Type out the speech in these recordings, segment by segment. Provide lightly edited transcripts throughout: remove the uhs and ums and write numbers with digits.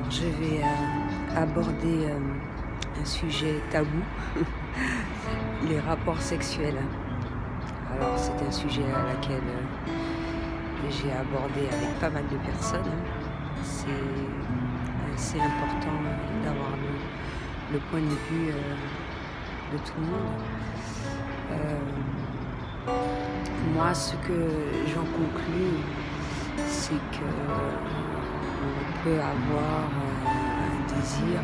Alors, je vais aborder un sujet tabou, les rapports sexuels. Alors, c'est un sujet à laquelle j'ai abordé avec pas mal de personnes. C'est assez important d'avoir le point de vue de tout le monde. Moi, ce que j'en conclus, c'est que on peut avoir un désir,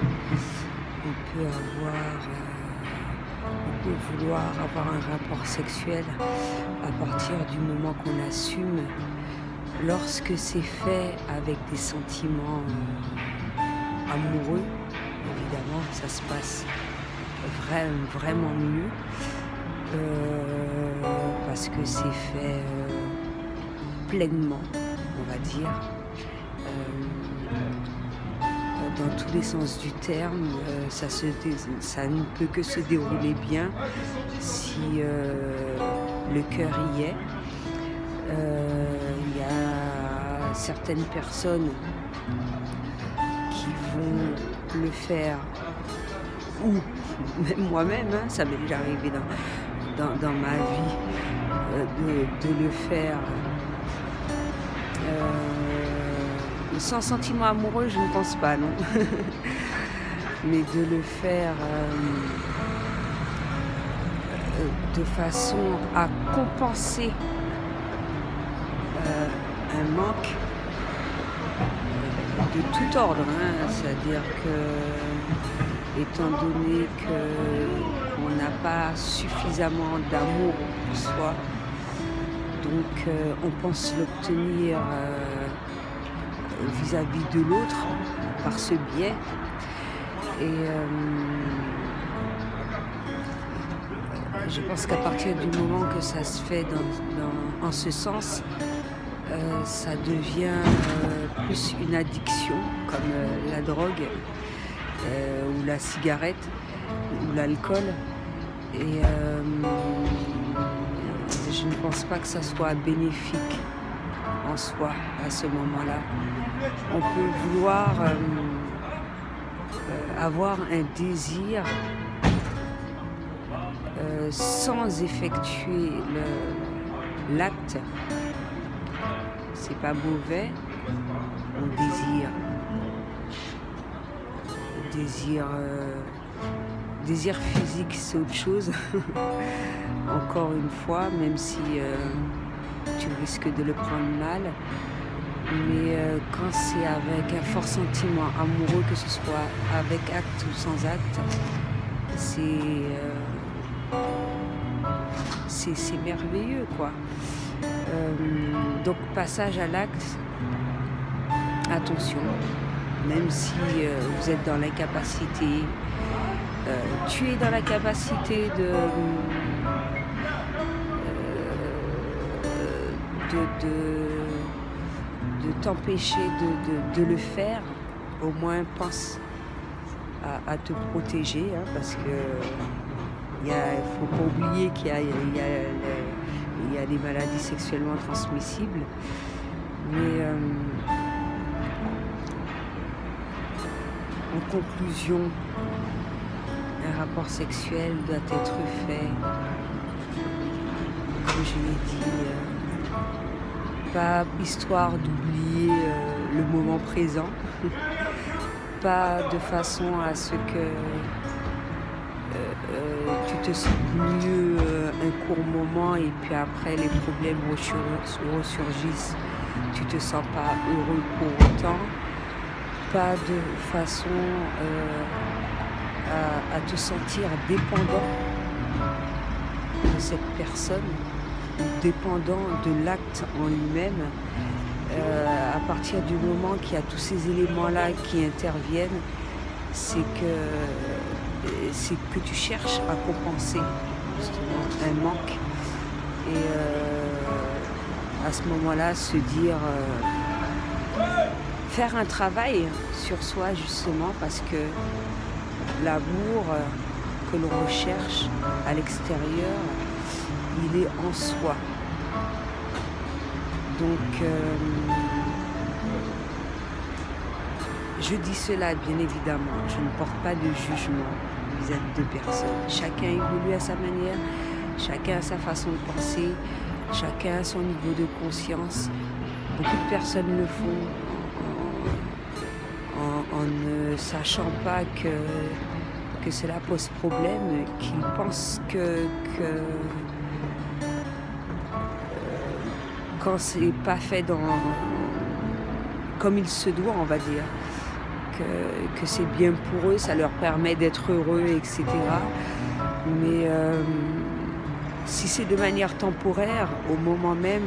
on peut vouloir avoir un rapport sexuel à partir du moment qu'on assume, lorsque c'est fait avec des sentiments amoureux. Évidemment, ça se passe vraiment mieux. Parce que c'est fait pleinement, on va dire, dans tous les sens du terme. Ça ne peut que se dérouler bien si le cœur y est. Il y a certaines personnes qui vont le faire, ou même moi-même, hein, ça m'est déjà arrivé dans ma vie de le faire sans sentiment amoureux, je ne pense pas, non. Mais de le faire de façon à compenser un manque de tout ordre, hein. C'est-à-dire que, étant donné qu'on n'a pas suffisamment d'amour pour soi, donc on pense l'obtenir vis-à-vis de l'autre par ce biais. Et je pense qu'à partir du moment que ça se fait en ce sens, ça devient plus une addiction, comme la drogue ou la cigarette ou l'alcool. Et je ne pense pas que ça soit bénéfique en soi à ce moment-là. On peut vouloir avoir un désir sans effectuer l'acte. C'est pas mauvais. On désir physique, c'est autre chose. Encore une fois, même si tu risques de le prendre mal. Mais quand c'est avec un fort sentiment amoureux, que ce soit avec acte ou sans acte, c'est merveilleux, quoi. Donc, passage à l'acte, attention, même si vous êtes dans l'incapacité, tu es dans la capacité de t'empêcher de le faire, au moins pense à te protéger, hein, parce que il faut pas oublier qu'il y a des maladies sexuellement transmissibles. Mais en conclusion, un rapport sexuel doit être fait, comme je l'ai dit, pas histoire d'oublier le moment présent, pas de façon à ce que tu te sens mieux un court moment et puis après les problèmes ressurgissent, tu te sens pas heureux pour autant, pas de façon à te sentir dépendant de cette personne, dépendant de l'acte en lui-même. À partir du moment qu'il y a tous ces éléments-là qui interviennent, c'est que tu cherches à compenser justement un manque. Et à ce moment-là, se dire, faire un travail sur soi justement, parce que l'amour que l'on recherche à l'extérieur, il est en soi. Donc Je dis cela, bien évidemment, je ne porte pas de jugement vis-à-vis de personne. Chacun évolue à sa manière, chacun a sa façon de penser, chacun a son niveau de conscience. Beaucoup de personnes le font en ne sachant pas que cela pose problème, qu'ils pensent que quand c'est pas fait comme il se doit, on va dire, que c'est bien pour eux, ça leur permet d'être heureux, etc. Mais si c'est de manière temporaire, au moment même,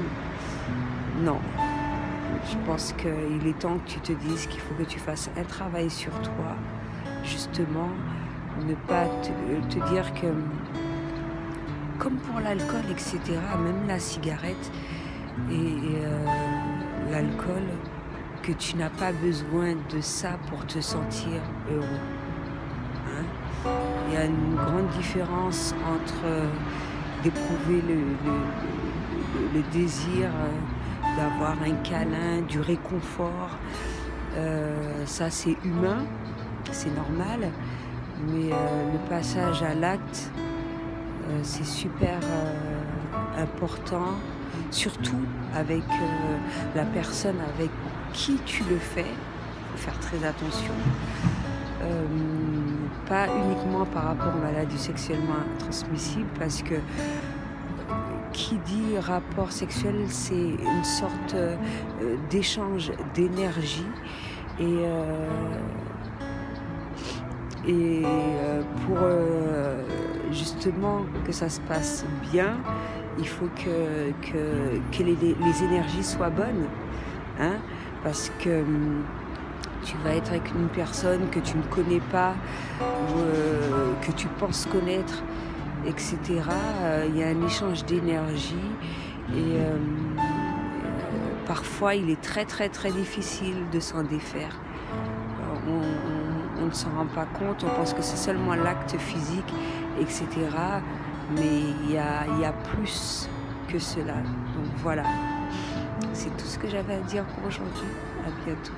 non. Je pense qu'il est temps que tu te dises qu'il faut que tu fasses un travail sur toi, justement, ne pas te dire que, comme pour l'alcool, etc., même la cigarette et l'alcool, que tu n'as pas besoin de ça pour te sentir heureux. Hein? Il y a une grande différence entre d'éprouver le désir d'avoir un câlin, du réconfort. Ça, c'est humain, c'est normal, mais le passage à l'acte, c'est super important, surtout avec la personne avec qui tu le fais. Il faut faire très attention. Pas uniquement par rapport aux maladies sexuellement transmissibles, parce que qui dit rapport sexuel, c'est une sorte d'échange d'énergie et pour justement que ça se passe bien, il faut que les énergies soient bonnes, hein, parce que tu vas être avec une personne que tu ne connais pas ou que tu penses connaître, etc. Il y a un échange d'énergie et parfois il est très très très difficile de s'en défaire. On ne s'en rend pas compte, on pense que c'est seulement l'acte physique, etc. Mais il y a plus que cela. Donc voilà, c'est tout ce que j'avais à dire pour aujourd'hui. À bientôt.